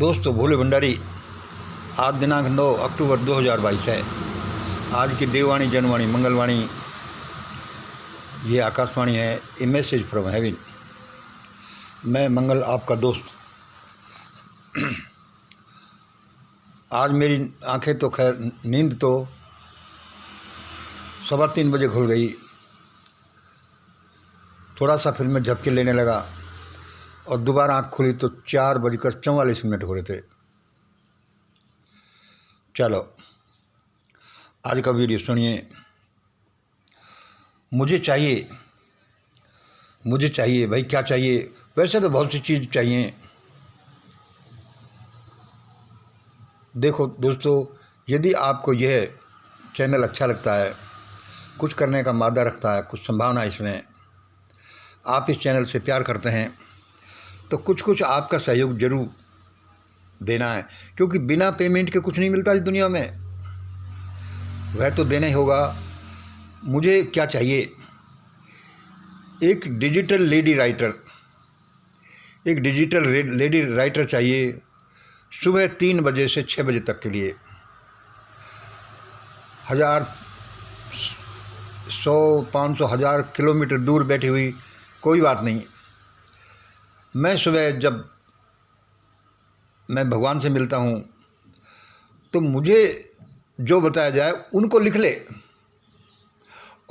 दोस्तों, भोले भंडारी। आज दिनांक 9 अक्टूबर 2022 है। आज की देववाणी, जनवाणी, मंगलवाणी, ये आकाशवाणी है। ए मैसेज फ्रॉम हेवन। मैं मंगल, आपका दोस्त। आज मेरी आंखें तो खैर, नींद तो 3:15 बजे खुल गई। थोड़ा सा फिर मैं झपके लेने लगा और दोबारा आँख खुली तो 4:44 हो रहे थे। चलो, आज का वीडियो सुनिए। मुझे चाहिए भाई, क्या चाहिए? वैसे तो बहुत सी चीज़ चाहिए। देखो दोस्तों, यदि आपको यह चैनल अच्छा लगता है, कुछ करने का मादा रखता है, कुछ संभावना इसमें, आप इस चैनल से प्यार करते हैं, तो कुछ आपका सहयोग जरूर देना है, क्योंकि बिना पेमेंट के कुछ नहीं मिलता इस दुनिया में। वह तो देना ही होगा। मुझे क्या चाहिए? एक डिजिटल लेडी राइटर चाहिए, सुबह 3 बजे से 6 बजे तक के लिए। 1000, 100, 500, 1000 किलोमीटर दूर बैठी हुई, कोई बात नहीं। मैं सुबह जब मैं भगवान से मिलता हूँ तो मुझे जो बताया जाए उनको लिख ले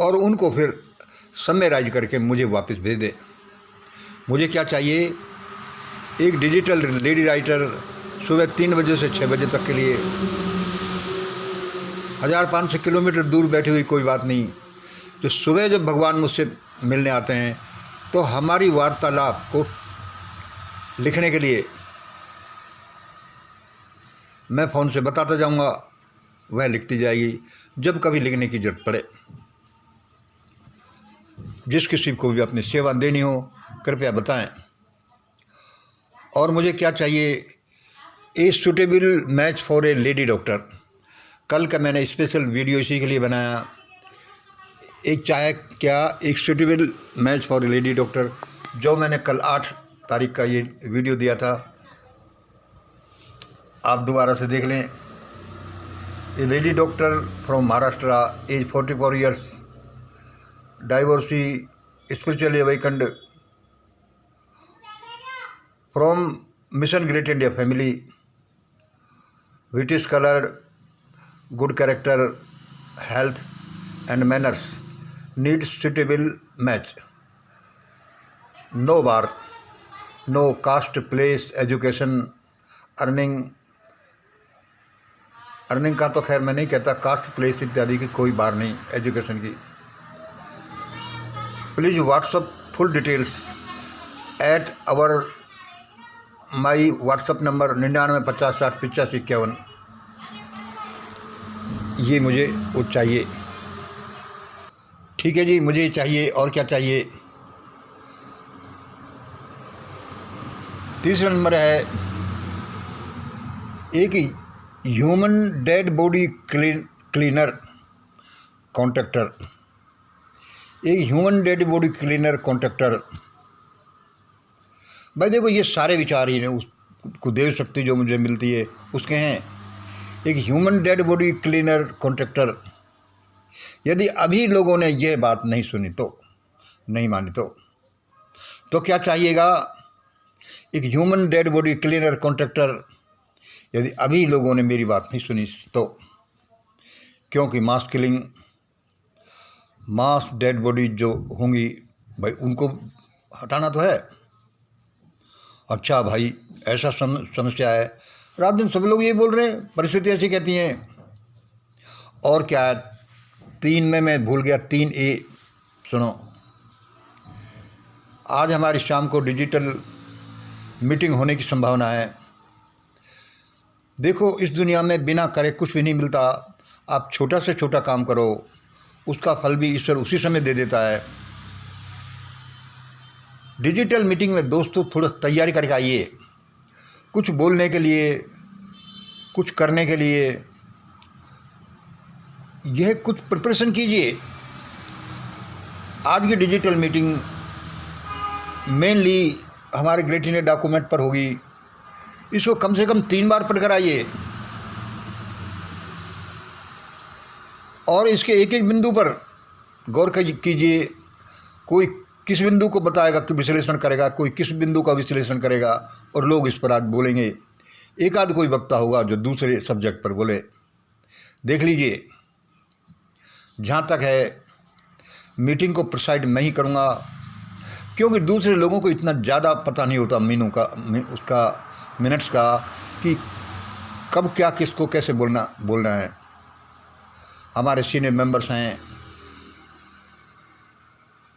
और उनको फिर समराइज करके मुझे वापस भेज दे। मुझे क्या चाहिए? एक डिजिटल लेडी राइटर, सुबह 3 बजे से 6 बजे तक के लिए। 1500 किलोमीटर दूर बैठी हुई, कोई बात नहीं। जो सुबह जब भगवान मुझसे मिलने आते हैं तो हमारी वार्तालाप को लिखने के लिए मैं फ़ोन से बताता जाऊंगा, वह लिखती जाएगी जब कभी लिखने की ज़रूरत पड़े। जिस किसी को भी अपनी सेवा देनी हो, कृपया बताएं। और मुझे क्या चाहिए? A suitable match for a lady doctor. कल का मैंने स्पेशल वीडियो इसी के लिए बनाया। एक suitable match for a lady doctor, जो मैंने कल 8 तारीख का ये वीडियो दिया था। आप दोबारा से देख लें। A lady doctor from Maharashtra, age 44 years, divorcee, spiritually awakened, from mission great India family, British coloured, good character, health and manners, need suitable match, no bar, no caste, place, education, earning का तो खैर मैं नहीं कहता, cast, place इत्यादि की कोई बार नहीं, एजुकेशन की। Please WhatsApp full details at my WhatsApp number 9950608551। ये मुझे वो चाहिए। ठीक है जी, मुझे चाहिए। और क्या चाहिए? तीसरा नंबर है एक human dead body cleaner contractor. एक human dead body cleaner contractor. भाई देखो, ये सारे विचार ही उसको देव शक्ति जो मुझे मिलती है उसके हैं। एक human dead body cleaner contractor. यदि अभी लोगों ने यह बात नहीं सुनी तो, नहीं मानी तो क्या चाहिएगा? एक human dead body cleaner contractor. यदि अभी लोगों ने मेरी बात नहीं सुनी तो, क्योंकि मास डेड बॉडी जो होंगी भाई, उनको हटाना तो है। अच्छा भाई, ऐसा समस्या है। रात दिन सब लोग ये बोल रहे हैं, परिस्थिति ऐसी कहती हैं। और क्या है? 3 में मैं भूल गया, 3A सुनो। आज हमारी शाम को डिजिटल मीटिंग होने की संभावना है। देखो, इस दुनिया में बिना करे कुछ भी नहीं मिलता। आप छोटा से छोटा काम करो, उसका फल भी ईश्वर उसी समय दे देता है। डिजिटल मीटिंग में दोस्तों थोड़ा तैयारी करके आइए, कुछ बोलने के लिए, कुछ करने के लिए। यह कुछ प्रिपरेशन कीजिए। आज की डिजिटल मीटिंग मेनली हमारे ग्रेट इंडिया डॉक्यूमेंट पर होगी। इसको कम से कम 3 बार पढ़कर आइए और इसके एक एक बिंदु पर गौर कीजिए। कोई किस बिंदु को बताएगा कि विश्लेषण करेगा, कोई किस बिंदु का विश्लेषण करेगा, और लोग इस पर आज बोलेंगे। एक आध कोई वक्ता होगा जो दूसरे सब्जेक्ट पर बोले। देख लीजिए, जहाँ तक है मीटिंग को प्रिसाइड मैं ही करूँगा, क्योंकि दूसरे लोगों को इतना ज़्यादा पता नहीं होता उसका मिनट्स का, कि कब क्या किसको कैसे बोलना है। हमारे सीनियर मेंबर्स हैं,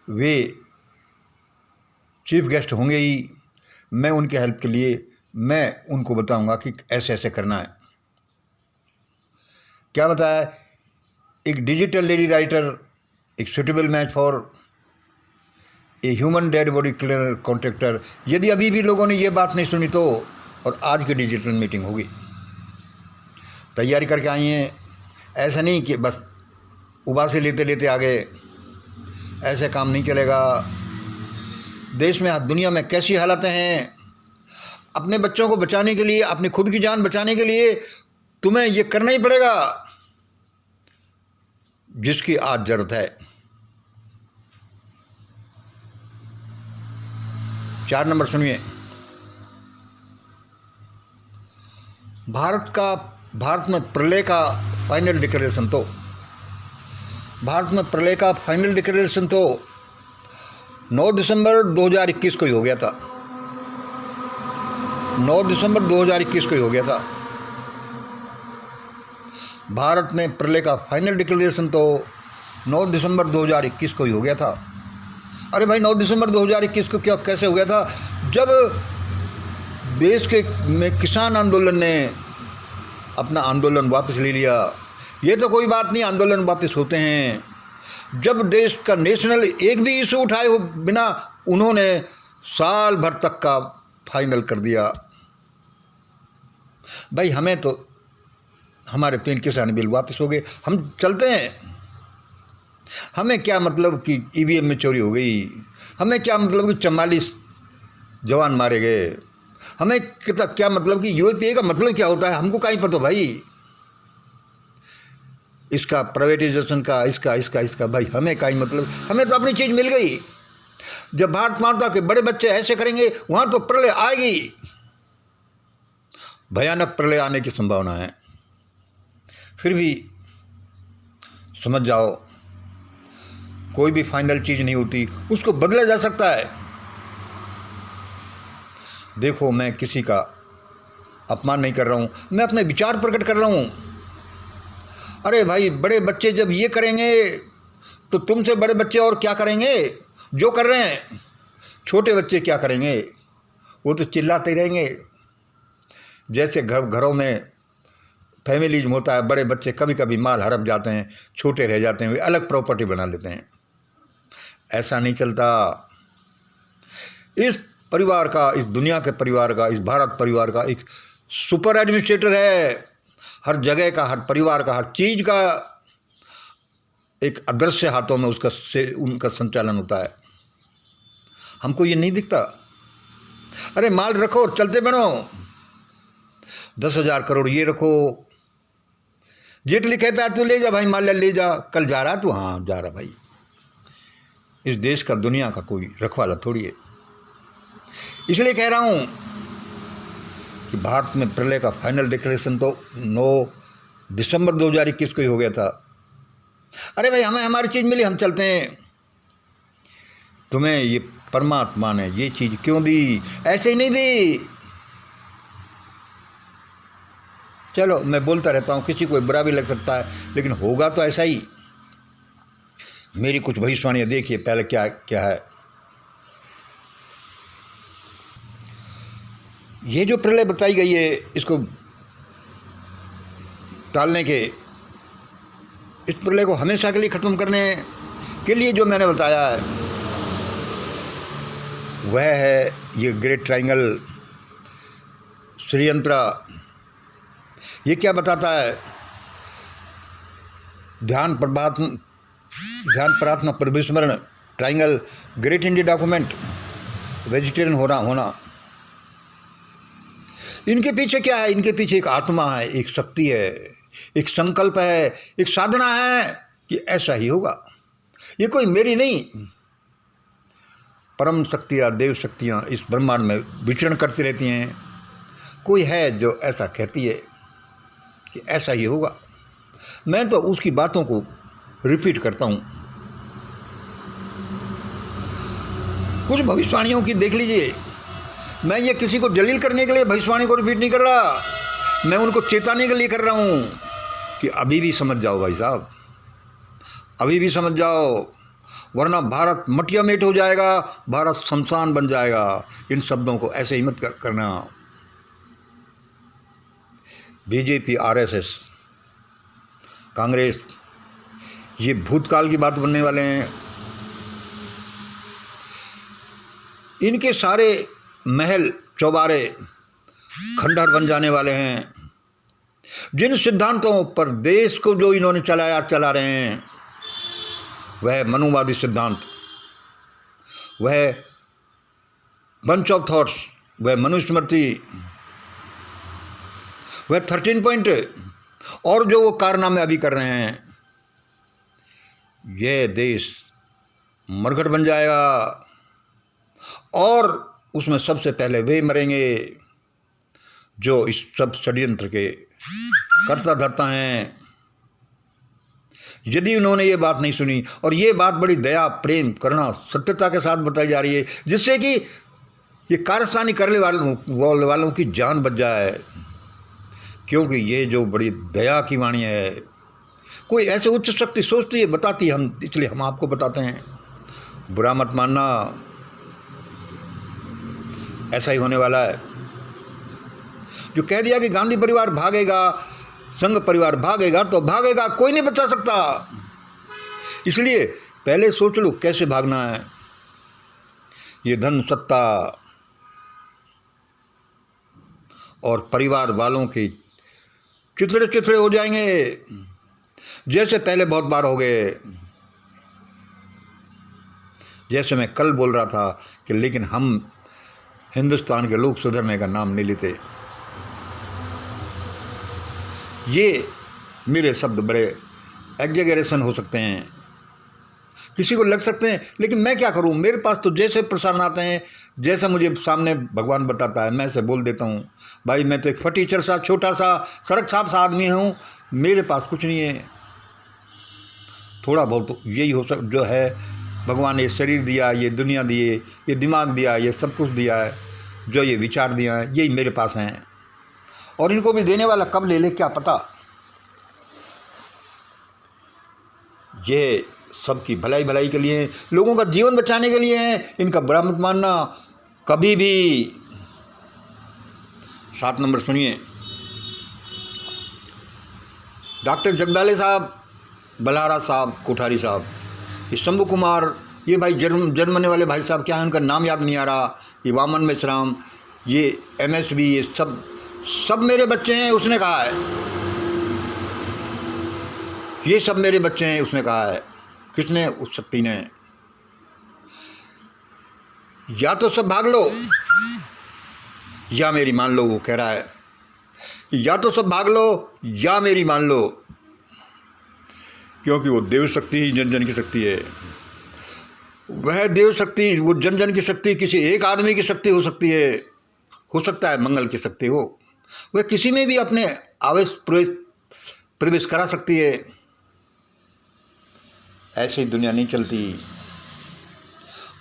वे चीफ गेस्ट होंगे ही। मैं उनके हेल्प के लिए मैं उनको बताऊंगा कि ऐसे ऐसे करना है। क्या बताया, एक डिजिटल लेडी राइटर, एक suitable match for a human dead body cleaner contractor. यदि अभी भी लोगों ने ये बात नहीं सुनी तो, और आज की डिजिटल मीटिंग होगी, तैयारी करके आई हैं। ऐसा नहीं कि बस उबासे लेते लेते आ गए, ऐसे काम नहीं चलेगा। देश में, दुनिया में कैसी हालतें हैं, अपने बच्चों को बचाने के लिए, अपनी खुद की जान बचाने के लिए तुम्हें ये करना ही पड़ेगा जिसकी आज जरूरत है। 4 नंबर सुनिए। भारत में प्रलय का फाइनल डिक्लेरेशन तो 9 दिसंबर 2021 को ही हो गया था। 9 दिसंबर 2021 को ही हो गया था। भारत में प्रलय का फाइनल डिक्लेरेशन तो 9 दिसंबर 2021 को ही हो गया था। अरे भाई, 9 दिसंबर 2021 को क्या कैसे हो गया था? जब देश में किसान आंदोलन ने अपना आंदोलन वापस ले लिया। ये तो कोई बात नहीं, आंदोलन वापस होते हैं। जब देश का नेशनल एक भी इशू उठाए हो बिना उन्होंने साल भर तक का फाइनल कर दिया। भाई, हमें तो हमारे 3 किसान बिल वापस हो गए, हम चलते हैं। हमें क्या मतलब कि ईवीएम में चोरी हो गई, हमें क्या मतलब कि 44 जवान मारे गए, हमें क्या मतलब कि यूपीए का मतलब क्या होता है, हमको क्या ही पता भाई। इसका प्राइवेटाइजेशन का, इसका भाई हमें क्या ही मतलब। हमें तो अपनी चीज़ मिल गई। जब भारत माता के बड़े बच्चे ऐसे करेंगे वहाँ तो प्रलय आएगी, भयानक प्रलय आने की संभावना है। फिर भी समझ जाओ, कोई भी फाइनल चीज़ नहीं होती, उसको बदला जा सकता है। देखो, मैं किसी का अपमान नहीं कर रहा हूँ, मैं अपने विचार प्रकट कर रहा हूँ। अरे भाई, बड़े बच्चे जब ये करेंगे तो तुमसे बड़े बच्चे और क्या करेंगे जो कर रहे हैं। छोटे बच्चे क्या करेंगे, वो तो चिल्लाते ही रहेंगे। जैसे घरों में फैमिलीज होता है, बड़े बच्चे कभी कभी माल हड़प जाते हैं, छोटे रह जाते हैं, वे अलग प्रॉपर्टी बना लेते हैं। ऐसा नहीं चलता। इस परिवार का, इस दुनिया के परिवार का, इस भारत परिवार का एक सुपर एडमिनिस्ट्रेटर है। हर जगह का, हर परिवार का, हर चीज़ का एक अदृश्य हाथों में उनका संचालन होता है। हमको ये नहीं दिखता। अरे माल रखो और चलते बनो, 10,000 करोड़ ये रखो। जेटली कहता है तू ले जा भाई, माल ले जा, कल जा रहा तू, हाँ जा रहा भाई। इस देश का, दुनिया का कोई रखवाला थोड़ी है। इसलिए कह रहा हूँ कि भारत में प्रलय का फाइनल डिक्लेरेशन तो 9 दिसंबर 2021 को ही हो गया था। अरे भाई, हमें हमारी चीज़ मिली, हम चलते हैं। तुम्हें ये परमात्मा ने ये चीज़ क्यों दी? ऐसे ही नहीं दी। चलो, मैं बोलता रहता हूँ, किसी को बुरा भी लग सकता है, लेकिन होगा तो ऐसा ही। मेरी कुछ भविष्यवाणियाँ देखिए पहले क्या क्या है। ये जो प्रलय बताई गई है, इसको टालने के, इस प्रलय को हमेशा के लिए ख़त्म करने के लिए जो मैंने बताया है वह है ये ग्रेट ट्रायंगल षड्यंत्र। ये क्या बताता है? ध्यान प्रार्थना परिस्मरण triangle, great India document, vegetarian होना। इनके पीछे क्या है? इनके पीछे एक आत्मा है, एक शक्ति है, एक संकल्प है, एक साधना है कि ऐसा ही होगा। ये कोई मेरी नहीं, परम शक्तियाँ, देव शक्तियाँ इस ब्रह्मांड में विचरण करती रहती हैं। कोई है जो ऐसा कहती है कि ऐसा ही होगा। मैं तो उसकी बातों को रिपीट करता हूँ। कुछ भविष्यवाणियों की देख लीजिए, मैं ये किसी को जलील करने के लिए भविष्यवाणी को रिपीट नहीं कर रहा, मैं उनको चेताने के लिए कर रहा हूँ कि अभी भी समझ जाओ भाई साहब, अभी भी समझ जाओ, वरना भारत मटिया मेट हो जाएगा, भारत शमशान बन जाएगा। इन शब्दों को ऐसे ही मत करना। बीजेपी, आरएसएस, कांग्रेस, ये भूतकाल की बात बनने वाले हैं। इनके सारे महल चौबारे खंडहर बन जाने वाले हैं। जिन सिद्धांतों पर देश को जो इन्होंने चला रहे हैं, वह मनुवादी सिद्धांत, वह बंच ऑफ थॉट्स, वह मनुस्मृति, वह 13 पॉइंट और जो वो कारनामे अभी कर रहे हैं, यह देश मरघट बन जाएगा। और उसमें सबसे पहले वे मरेंगे जो इस सब षड्यंत्र के कर्ता धर्ता हैं। यदि उन्होंने ये बात नहीं सुनी, और ये बात बड़ी दया, प्रेम, करुणा, सत्यता के साथ बताई जा रही है, जिससे कि ये कारस्तानी करने वालों की जान बच जाए, क्योंकि ये जो बड़ी दया की वाणी है, कोई ऐसे उच्च शक्ति सोचती है, बताती है, हम इसलिए हम आपको बताते हैं। बुरा मत मानना, ऐसा ही होने वाला है। जो कह दिया कि गांधी परिवार भागेगा, संघ परिवार भागेगा, तो भागेगा, कोई नहीं बचा सकता। इसलिए पहले सोच लो कैसे भागना है। ये धन, सत्ता और परिवार वालों के चिथड़े चिथड़े हो जाएंगे, जैसे पहले बहुत बार हो गए। जैसे मैं कल बोल रहा था कि लेकिन हम हिंदुस्तान के लोग सुधरने का नाम नहीं लेते। ये मेरे शब्द बड़े एग्जेगरेशन हो सकते हैं, किसी को लग सकते हैं, लेकिन मैं क्या करूं, मेरे पास तो जैसे प्रसारण आते हैं, जैसा मुझे सामने भगवान बताता है, मैं ऐसे बोल देता हूं। भाई मैं तो एक फटीचर सा, छोटा सा, सड़क छाप सा आदमी हूं, मेरे पास कुछ नहीं है। थोड़ा बहुत यही हो जो है, भगवान ने ये शरीर दिया, ये दुनिया दिए, ये दिमाग दिया, ये सब कुछ दिया है, जो ये विचार दिया है, यही मेरे पास हैं। और इनको भी देने वाला कब ले क्या पता। ये सबकी भलाई के लिए, लोगों का जीवन बचाने के लिए है। इनका बुरा मत मानना कभी भी। 7 नंबर सुनिए, डॉक्टर जगदाले साहब, बलहारा साहब, कोठारी साहब, ये शंभू कुमार, ये भाई जर्मनी वाले भाई साहब, क्या है उनका नाम याद नहीं आ रहा, ये वामन मेश्राम, ये MSB, ये सब मेरे बच्चे हैं, उसने कहा है। ये सब मेरे बच्चे हैं, उसने कहा है। किसने? उस शक्ति ने। या तो सब भाग लो या मेरी मान लो, वो कह रहा है। या तो सब भाग लो या मेरी मान लो, क्योंकि वो देव शक्ति ही जन जन की शक्ति है। वह देव शक्ति, वो जन जन की शक्ति किसी एक आदमी की शक्ति हो सकती है, हो सकता है मंगल की शक्ति हो, वह किसी में भी अपने आवेश प्रवेश करा सकती है। ऐसे ही दुनिया नहीं चलती।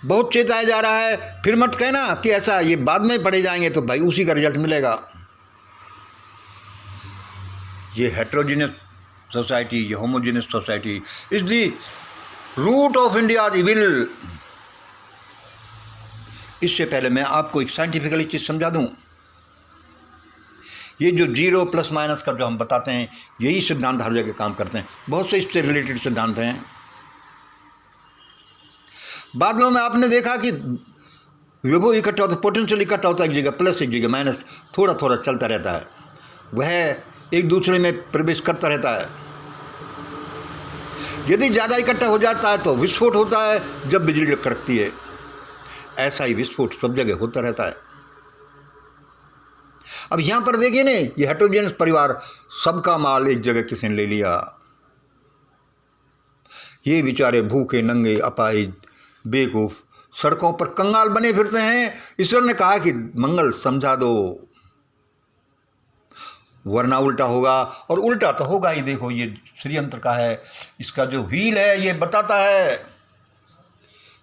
बहुत चेताया जा रहा है, फिर मत कहना कि ऐसा ये बाद में पढ़े जाएंगे तो भाई उसी का रिजल्ट मिलेगा। ये हेट्रोजीनियस सोसाइटी, ये homogeneous society is the root of India's evil. इससे पहले मैं आपको एक साइंटिफिकली चीज़ समझा दूं। ये जो 0 प्लस माइनस का जो हम बताते हैं, यही सिद्धांत हर जगह काम करते हैं। बहुत से इससे रिलेटेड सिद्धांत हैं। बादलों में आपने देखा कि विभव इकट्ठा होता है, पोटेंशियल इकट्ठा होता है, एक जगह प्लस एक जगह माइनस, थोड़ा थोड़ा चलता रहता है। वह एक दूसरे में प्रवेश करता रहता है। यदि ज़्यादा इकट्ठा हो जाता है तो विस्फोट होता है, जब बिजली कड़कती है। ऐसा ही विस्फोट सब जगह होता रहता है। अब यहाँ पर देखिए ना, ये हेटेरोजेनस परिवार, सबका माल एक जगह किसी ने ले लिया। ये बेचारे भूखे नंगे अपाहिज बेवकूफ सड़कों पर कंगाल बने फिरते हैं। ईश्वर ने कहा कि मंगल समझा दो, वरना उल्टा होगा, और उल्टा तो होगा ही। देखो ये षड्यंत्र का है, इसका जो व्हील है ये बताता है,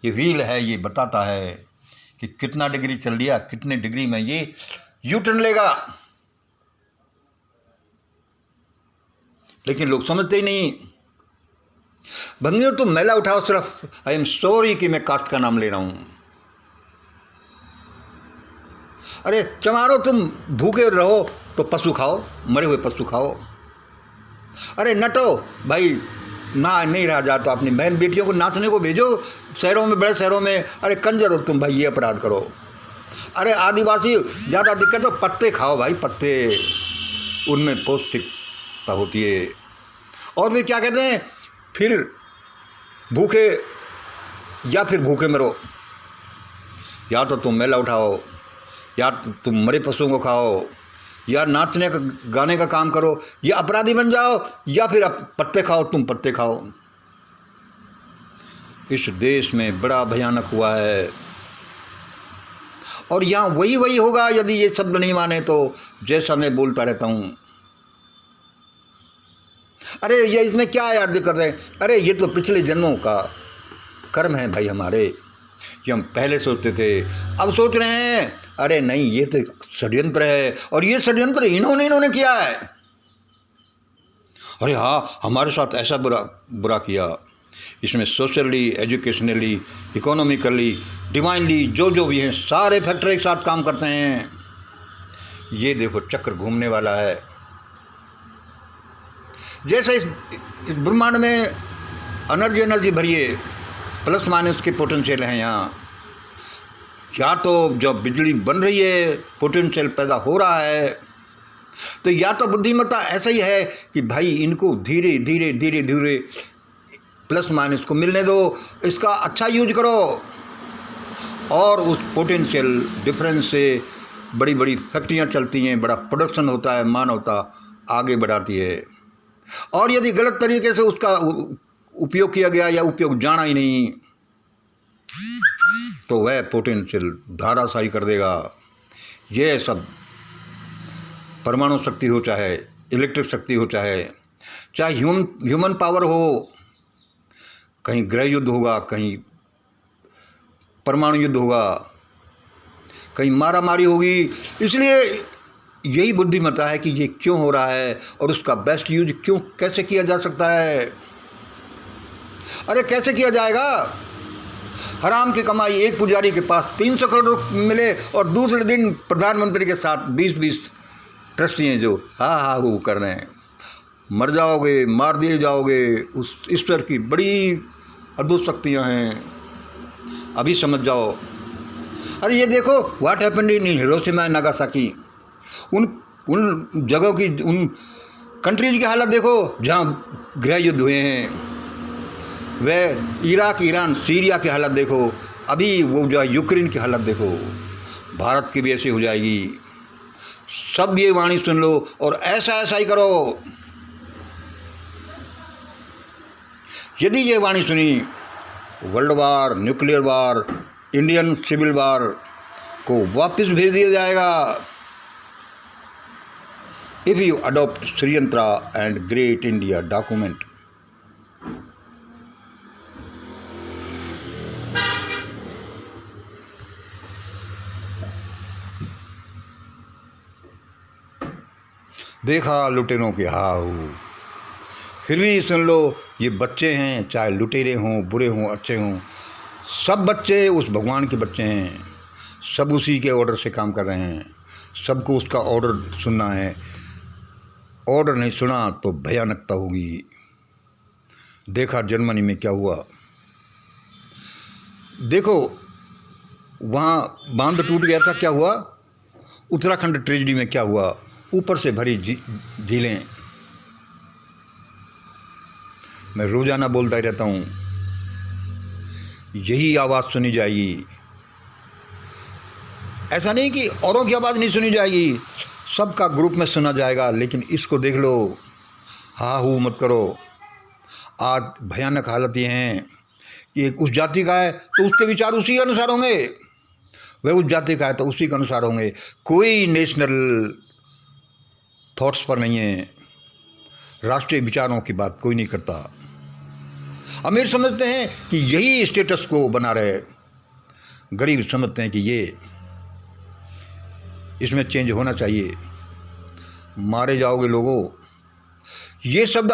ये व्हील है ये बताता है कि कितना डिग्री चल दिया, कितने डिग्री में ये यू टर्न लेगा। लेकिन लोग समझते ही नहीं। भंगियों तुम मैला उठाओ, सिर्फ आई एम सॉरी कि मैं कास्ट का नाम ले रहा हूं। अरे चमारो, तुम भूखे रहो तो पशु खाओ, मरे हुए पशु खाओ। अरे नटो भाई, ना नहीं रहा जाता, अपनी बहन बेटियों को नाचने को भेजो शहरों में, बड़े शहरों में। अरे कंजर हो तुम भाई, ये अपराध करो। अरे आदिवासी ज़्यादा दिक्कत हो, पत्ते खाओ भाई, पत्ते, उनमें पौष्टिकता होती है। और फिर क्या कहते हैं, फिर भूखे या फिर भूखे मरो। या तो तुम मेला उठाओ, या तुम मरे पशुओं को खाओ, या नाचने का गाने का काम करो, या अपराधी बन जाओ, या फिर पत्ते खाओ, तुम पत्ते खाओ। इस देश में बड़ा भयानक हुआ है, और यहाँ वही होगा यदि ये शब्द नहीं माने तो, जैसा मैं बोलता रहता हूँ। अरे ये इसमें क्या याद कर रहे हैं? अरे ये तो पिछले जन्मों का कर्म है भाई हमारे, ये हम पहले सोचते थे, अब सोच रहे हैं अरे नहीं, ये तो एक षड्यंत्र है, और ये षड्यंत्र इन्होंने किया है। अरे हाँ, हमारे साथ ऐसा बुरा किया। इसमें सोशली, एजुकेशनली, इकोनॉमिकली, डिवाइनली जो भी हैं, सारे फैक्टर एक साथ काम करते हैं। ये देखो चक्र घूमने वाला है। जैसे इस ब्रह्मांड में एनर्जी भरी है, प्लस माइनस के पोटेंशियल हैं यहाँ। या तो जब बिजली बन रही है, पोटेंशियल पैदा हो रहा है, तो या तो बुद्धिमत्ता ऐसा ही है कि भाई इनको धीरे धीरे प्लस माइनस को मिलने दो, इसका अच्छा यूज करो, और उस पोटेंशियल डिफरेंस से बड़ी फैक्ट्रियाँ चलती हैं, बड़ा प्रोडक्शन होता है, मानवता आगे बढ़ाती है। और यदि गलत तरीके से उसका उपयोग किया गया या उपयोग जाना ही नहीं, तो वह पोटेंशियल धाराशायी कर देगा। यह सब परमाणु शक्ति हो, चाहे इलेक्ट्रिक शक्ति हो, चाहे ह्यूमन पावर हो, कहीं गृह युद्ध होगा, कहीं परमाणु युद्ध होगा, कहीं मारामारी होगी। इसलिए यही बुद्धिमत्ता है कि ये क्यों हो रहा है और उसका बेस्ट यूज कैसे किया जा सकता है। अरे कैसे किया जाएगा? हराम की कमाई, एक पुजारी के पास 300 करोड़ मिले और दूसरे दिन प्रधानमंत्री के साथ 20 ट्रस्टी हैं जो हाँ वो कर रहे हैं। मर जाओगे, मार दिए जाओगे। उस ईश्वर की बड़ी अद्भुत शक्तियाँ हैं, अभी समझ जाओ। अरे ये देखो what happened in Hiroshima and Nagasaki, उन जगहों की, उन कंट्रीज की हालत देखो जहाँ गृह युद्ध हुए हैं। वह इराक, ईरान, सीरिया की हालत देखो, अभी वो जो यूक्रेन की हालत देखो, भारत की भी ऐसी हो जाएगी। सब ये वाणी सुन लो और ऐसा ही करो। यदि ये वाणी सुनी, वर्ल्ड वार, न्यूक्लियर वार, इंडियन सिविल वार को वापस भेज दिया जाएगा। इफ यू अडॉप्ट षड्यंत्र एंड ग्रेट इंडिया डॉक्यूमेंट। देखा लुटेरों के हाउ, फिर भी सुन लो, ये बच्चे हैं, चाहे लुटेरे हों, बुरे हों, अच्छे हों, सब बच्चे उस भगवान के बच्चे हैं। सब उसी के ऑर्डर से काम कर रहे हैं, सबको उसका ऑर्डर सुनना है। ऑर्डर नहीं सुना तो भयानकता होगी। देखा जर्मनी में क्या हुआ, देखो वहाँ बांध टूट गया था, क्या हुआ। उत्तराखंड ट्रेजिडी में क्या हुआ, ऊपर से भरी झीलें। मैं रोज़ाना बोलता ही रहता हूँ, यही आवाज़ सुनी जाएगी। ऐसा नहीं कि औरों की आवाज़ नहीं सुनी जाएगी, सबका ग्रुप में सुना जाएगा, लेकिन इसको देख लो, हा हू मत करो। आज भयानक हालत ये हैं कि एक उस जाति का है तो उसके विचार उसी के अनुसार होंगे, वह उस जाति का है तो उसी के अनुसार होंगे। कोई नेशनल थॉट्स पर नहीं है, राष्ट्रीय विचारों की बात कोई नहीं करता। अमीर समझते हैं कि यही स्टेटस को बना रहे, गरीब समझते हैं कि ये इसमें चेंज होना चाहिए। मारे जाओगे लोगों, ये शब्द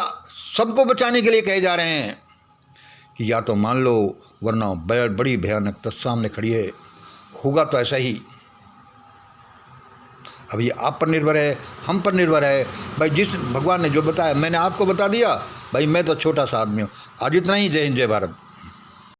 सबको बचाने के लिए कहे जा रहे हैं कि या तो मान लो वरना बड़ी भयानक सामने खड़ी है, होगा तो ऐसा ही। अब ये आप पर निर्भर है, हम पर निर्भर है भाई। जिस भगवान ने जो बताया मैंने आपको बता दिया भाई, मैं तो छोटा सा आदमी हूँ। आज इतना ही। जय हिंद, जय भारत।